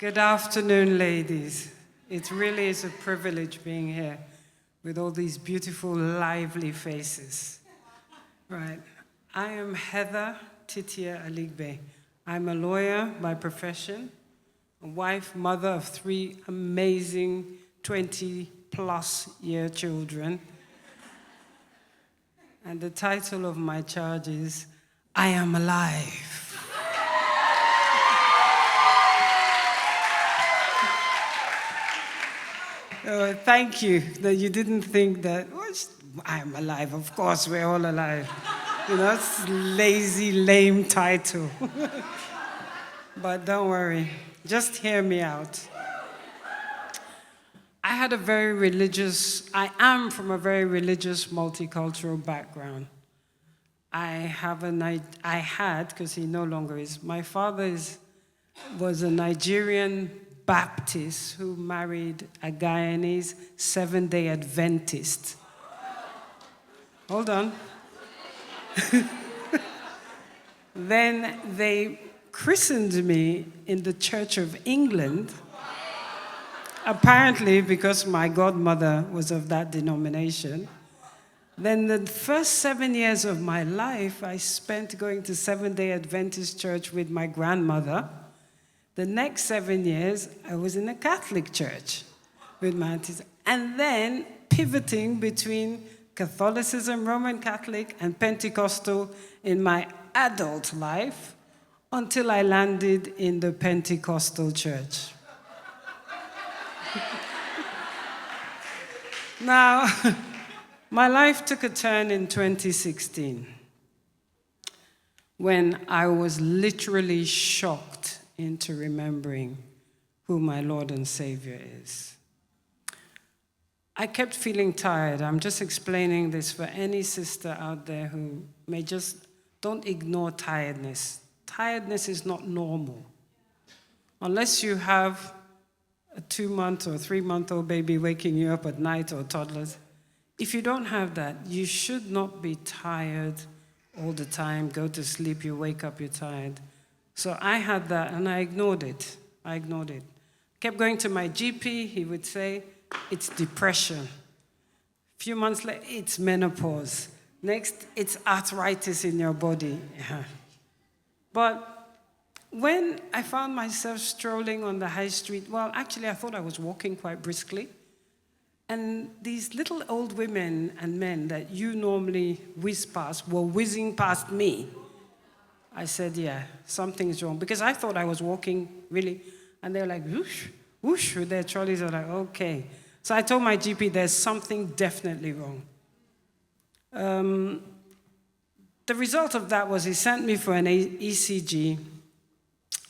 Good afternoon, ladies. It really is a privilege being here with all these beautiful, lively faces. Right. I am Heather Titia Aligbe. I'm a lawyer by profession, a wife, mother of 3 amazing 20-plus-year children. And the title of my charge is, I Am Alive. Thank you that you didn't think that, I'm alive. Of course, we're all alive. It's a lazy, lame title. But don't worry, just hear me out. I am from a very religious, multicultural background. I had, because he no longer is, my father was a Nigerian Baptist who married a Guyanese Seventh-day Adventist. Hold on. Then they christened me in the Church of England, apparently because my godmother was of that denomination. Then the first 7 years of my life, I spent going to Seventh-day Adventist church with my grandmother. The next 7 years, I was in a Catholic church with my aunties. And then pivoting between Catholicism, Roman Catholic, and Pentecostal in my adult life until I landed in the Pentecostal church. Now, my life took a turn in 2016 when I was literally shocked into remembering who my Lord and Savior is. I kept feeling tired. I'm just explaining this for any sister out there who may don't ignore tiredness. Tiredness is not normal. Unless you have a 2-month or 3-month-old baby waking you up at night or toddlers. If you don't have that, you should not be tired all the time. Go to sleep, you wake up, you're tired. So I had that, and I ignored it. Kept going to my GP. He would say, it's depression. A few months later, it's menopause. Next, it's arthritis in your body. But when I found myself strolling on the high street, well, actually, I thought I was walking quite briskly. And these little old women and men that you normally whiz past were whizzing past me. I said, yeah, something's wrong. Because I thought I was walking, really. And they were like, whoosh, whoosh, with their trolleys. I was like, okay. So I told my GP, there's something definitely wrong. The result of that was he sent me for an ECG.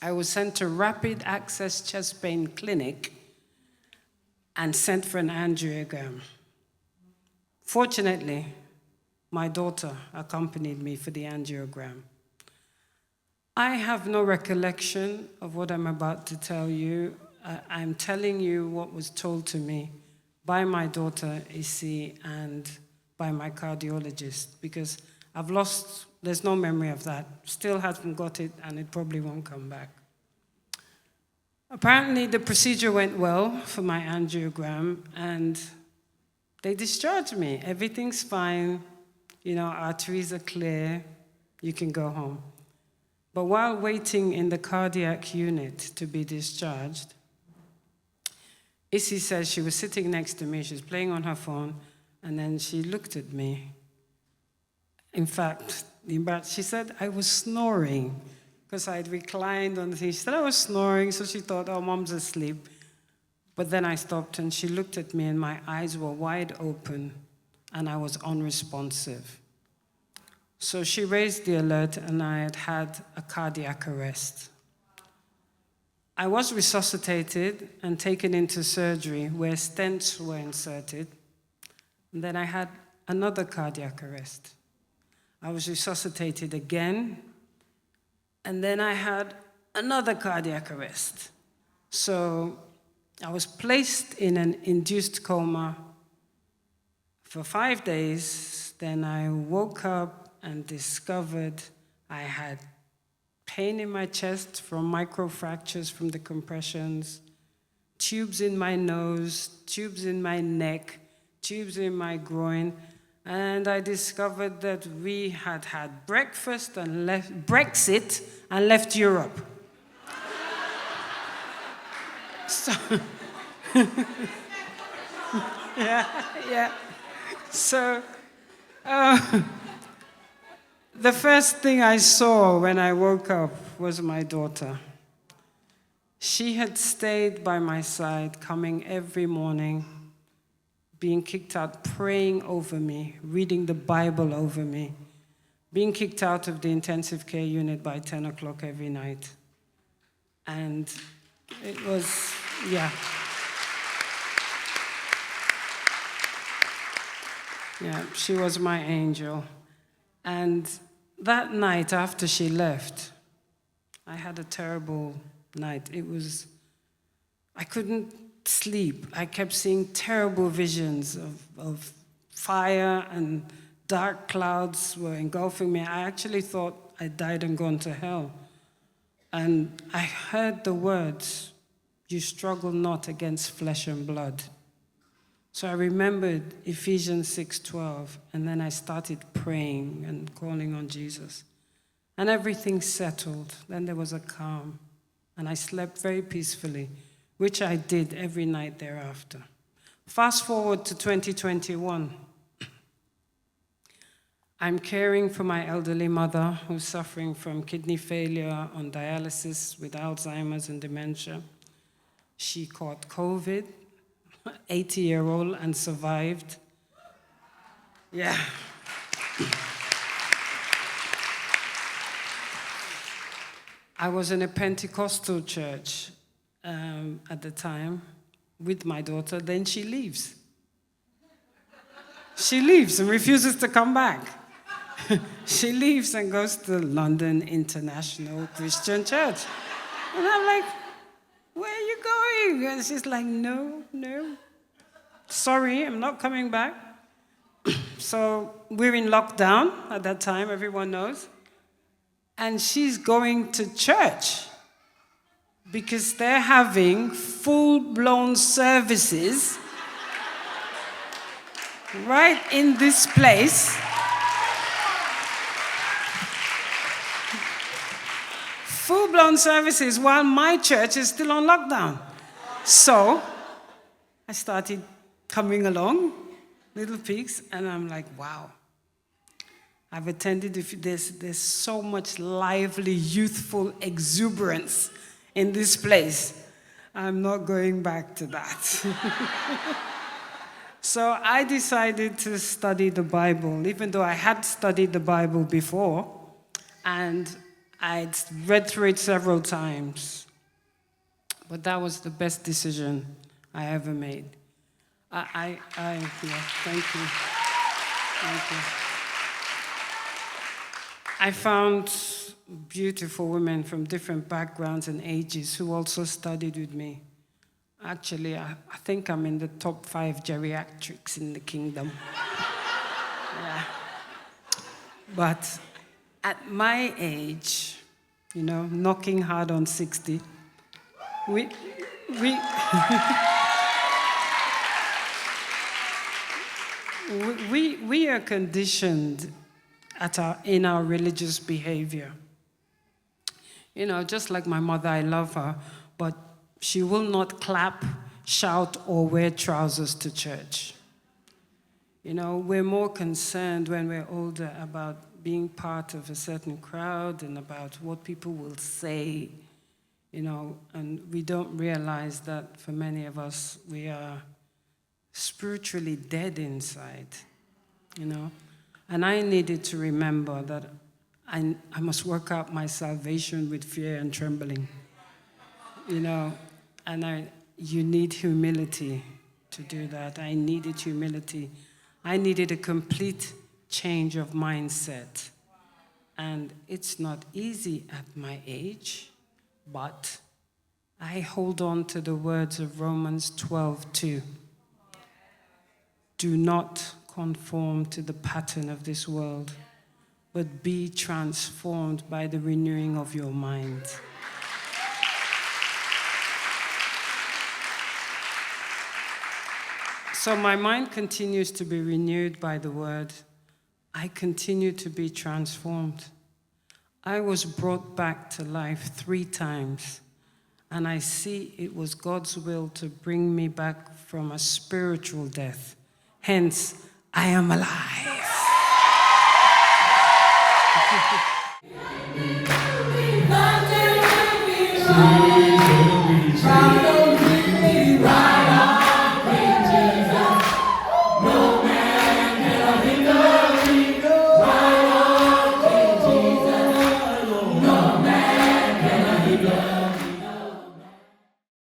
I was sent to Rapid Access Chest Pain Clinic and sent for an angiogram. Fortunately, my daughter accompanied me for the angiogram. I have no recollection of what I'm about to tell you. I'm telling you what was told to me by my daughter, Issy, and by my cardiologist, because there's no memory of that. Still haven't got it, and it probably won't come back. Apparently, the procedure went well for my angiogram, and they discharged me. Everything's fine. Arteries are clear. You can go home. But while waiting in the cardiac unit to be discharged, Issy says she was sitting next to me. She was playing on her phone, and then she looked at me. In fact, she said I was snoring because I had reclined on the thing. She said I was snoring, so she thought, oh, Mom's asleep. But then I stopped, and she looked at me, and my eyes were wide open, and I was unresponsive. So she raised the alert, and I had a cardiac arrest. I was resuscitated and taken into surgery where stents were inserted. And then I had another cardiac arrest. I was resuscitated again, and then I had another cardiac arrest. So I was placed in an induced coma for 5 days. Then I woke up and discovered I had pain in my chest from microfractures from the compressions, tubes in my nose, tubes in my neck, tubes in my groin, and I discovered that we had had breakfast and left Brexit and left Europe. So, yeah. So, the first thing I saw when I woke up was my daughter. She had stayed by my side, coming every morning, being kicked out, praying over me, reading the Bible over me, being kicked out of the intensive care unit by 10 o'clock every night. And it was, yeah. Yeah, she was my angel. And that night after she left, I had a terrible night. I couldn't sleep. I kept seeing terrible visions of fire, and dark clouds were engulfing me. I actually thought I died and gone to hell. And I heard the words, "You struggle not against flesh and blood." So I remembered Ephesians 6:12, and then I started praying and calling on Jesus. And everything settled. Then there was a calm, and I slept very peacefully, which I did every night thereafter. Fast forward to 2021. I'm caring for my elderly mother who's suffering from kidney failure, on dialysis with Alzheimer's and dementia. She caught COVID, 80-year-old, and survived. Yeah. I was in a Pentecostal church at the time with my daughter. Then she leaves. She leaves and refuses to come back. She leaves and goes to the non-denominational Christian church. And I'm like, "Where are you going?" And she's like, no. Sorry, I'm not coming back. So we're in lockdown at that time, everyone knows. And she's going to church because they're having full-blown services right in this place. Full-blown services while my church is still on lockdown. So I started coming along, little peaks, and I'm like, wow. I've attended, there's so much lively, youthful exuberance in this place. I'm not going back to that. So I decided to study the Bible, even though I had studied the Bible before, and I'd read through it several times. But that was the best decision I ever made. Yeah, thank you. Thank you. I found beautiful women from different backgrounds and ages who also studied with me. Actually, I think I'm in the top 5 geriatrics in the kingdom. Yeah. But at my age, knocking hard on 60, we are conditioned in our religious behavior. Just like my mother, I love her, but she will not clap, shout, or wear trousers to church. We're more concerned when we're older about being part of a certain crowd and about what people will say, and we don't realize that for many of us, we are spiritually dead inside, And I needed to remember that I must work out my salvation with fear and trembling, and you need humility to do that. I needed humility. I needed a complete change of mindset. And it's not easy at my age, but I hold on to the words of Romans 12:2. Do not conform to the pattern of this world, but be transformed by the renewing of your mind. So my mind continues to be renewed by the word. I continue to be transformed. I was brought back to life 3 times, and I see it was God's will to bring me back from a spiritual death. Hence, I am alive.